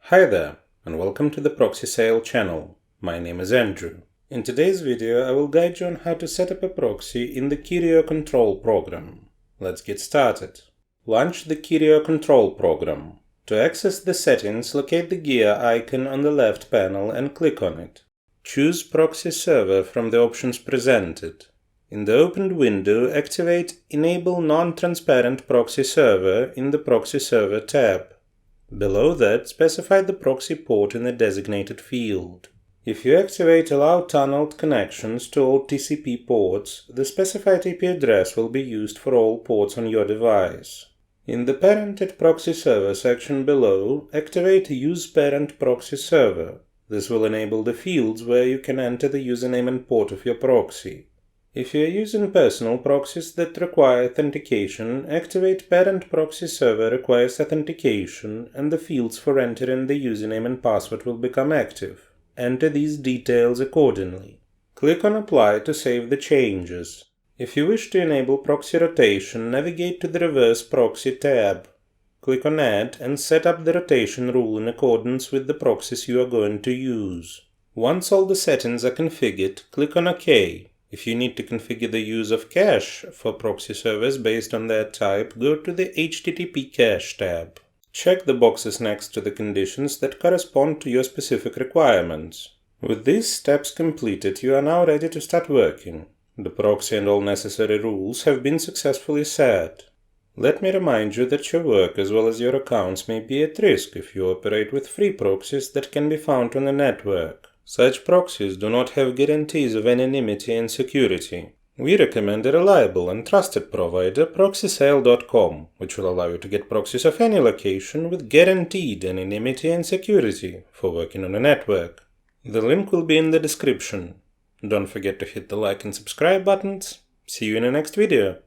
Hi there, and welcome to the Proxy Sale channel. My name is Andrew. In today's video, I will guide you on how to set up a proxy in the Kerio Control program. Let's get started. Launch the Kerio Control program. To access the settings, locate the gear icon on the left panel and click on it. Choose Proxy Server from the options presented. In the opened window, activate Enable Non-Transparent Proxy Server in the Proxy Server tab. Below that, specify the proxy port in the designated field. If you activate Allow Tunneled Connections to all TCP ports, the specified IP address will be used for all ports on your device. In the Parented Proxy Server section below, activate Use Parent Proxy Server. This will enable the fields where you can enter the username and port of your proxy. If you are using personal proxies that require authentication, activate Parent Proxy Server Requires Authentication, and the fields for entering the username and password will become active. Enter these details accordingly. Click on Apply to save the changes. If you wish to enable proxy rotation, navigate to the Reverse Proxy tab. Click on Add and set up the rotation rule in accordance with the proxies you are going to use. Once all the settings are configured, click on OK. If you need to configure the use of cache for proxy servers based on their type, go to the HTTP Cache tab. Check the boxes next to the conditions that correspond to your specific requirements. With these steps completed, you are now ready to start working. The proxy and all necessary rules have been successfully set. Let me remind you that your work as well as your accounts may be at risk if you operate with free proxies that can be found on the network. Such proxies do not have guarantees of anonymity and security. We recommend a reliable and trusted provider, ProxySale.com, which will allow you to get proxies of any location with guaranteed anonymity and security for working on a network. The link will be in the description. Don't forget to hit the like and subscribe buttons. See you in the next video.